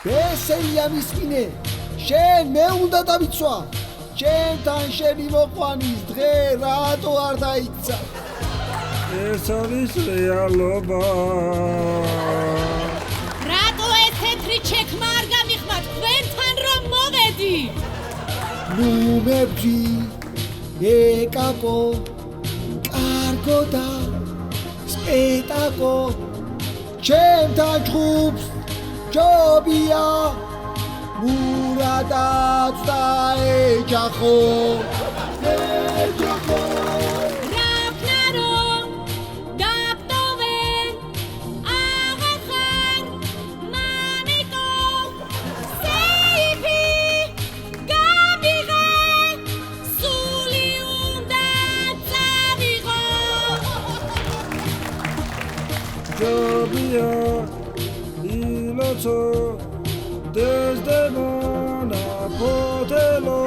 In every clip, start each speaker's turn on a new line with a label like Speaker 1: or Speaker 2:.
Speaker 1: ბესელია მისმინე შენ მე უნდა დავიცვა შენთან შენი მოყვანის დღე რატო არ დაიქცა
Speaker 2: ეს არის რეალობა
Speaker 3: რატო ესეთრი ჩექმა არ გამიხმართ თქვენთან რომ მოვედი
Speaker 1: ნუ მებჯი ეკაკო კარგო და სპეტაკო ჩემთან ჯგუფს ჯობია მურადაც და ეჯახო
Speaker 2: ჯობია ილოცო დეზდემონა ფოთელო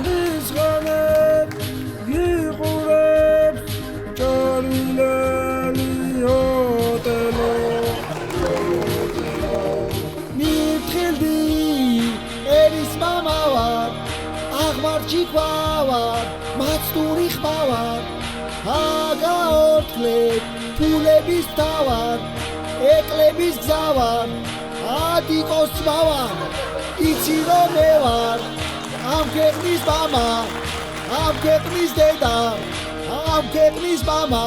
Speaker 2: მისხანებ გიყურებს ჭარბილელი ოტელო
Speaker 1: მიფხილდი ერის მამა ვარ აღმარჩი ქვავარ მაცდური ხმავარ აგაორთლებ ფულების თავარ ეკლების გზავარ ადიკოს ძმავარ იცი რომ მე ვარ ამ ქვეყნის მამა ამ ქვეყნის დედა ამ ქვეყნის მამა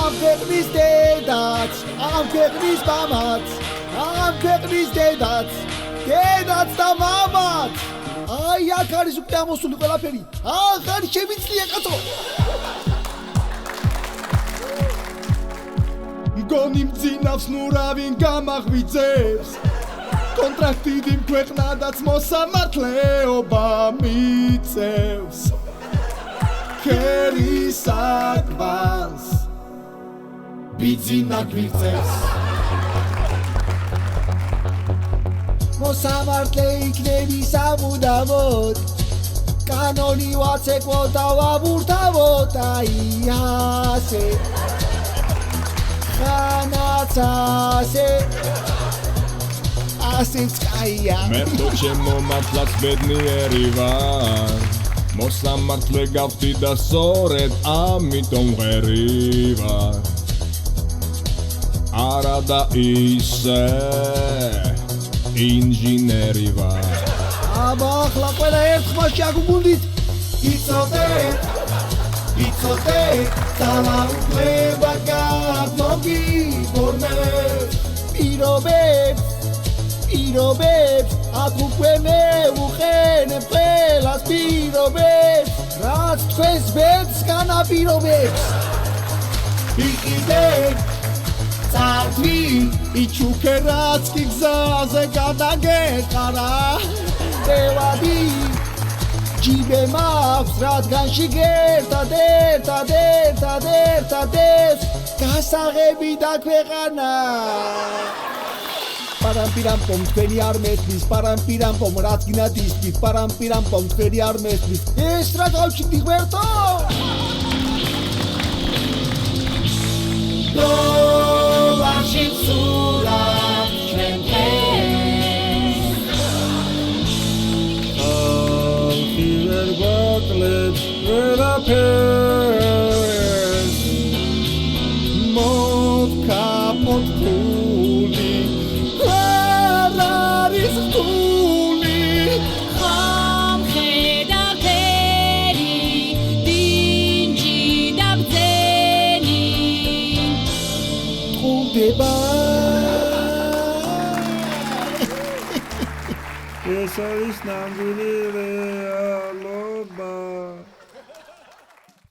Speaker 1: ამ ქვეყნის დედაც ამ ქვეყნის მამაც ამ ქვეყნის დედაც და მამაც აი აქ არის უკვე ამოსული ყველაფერი აღარ შემიძლია კაცო გონი მძინავს ნურავინ გამაღვიძებს კონტრაქტი დიმქვეყნადაც მოსამართლეობა მიწევს ქერის საკვანს ბიძინა გვიწევს მოსამართლე იქნები სამუდამოდ კანონი ვაცეკვო და ვაბურთავოთ აი ასე ხანაცასე ასეც კაია
Speaker 4: მე თო ჩემო მართლაც ბედნიერი ვარ მოსამართლე გავხდი და სწორედ ამიტომ ღერი ვარ არა და ისე ინჟინერი ვარ
Speaker 1: აბა ახლა ყველა ერთხმაში აგუგუნდით იცოდე ძალაუფლება გაგმოგიბორნებს პირობებს აქ უკვე მე ვუყენებ ყველას პირობებს რაც თქვენს ბედს განაპირობებს იყიდე წარდვი იჩუქე რაც კი გზაზე გადაგეყარა დევადი ჯიბე მაქვს რადგანში ერთადერთადერთადერთადერთადერთადერთ გასაღები და ქვეყანა პარამპირამპომ თქვენი არ მესმის პარამპირამპომ რაც გინათ ისმის პარამპირამპომ თქვენი არ მესმის ეს რა გავჩნდი ღმერთო ლოვაში ცურა ჩვენთეს
Speaker 2: ვაკლებს ვერაფერს
Speaker 1: მოდკაპოთ ფული არ არის ფული
Speaker 3: ხომ ხედავთერი დინჯი და ბძენი
Speaker 1: ტყუდება
Speaker 2: ეს არის ნამდვილი რეალობა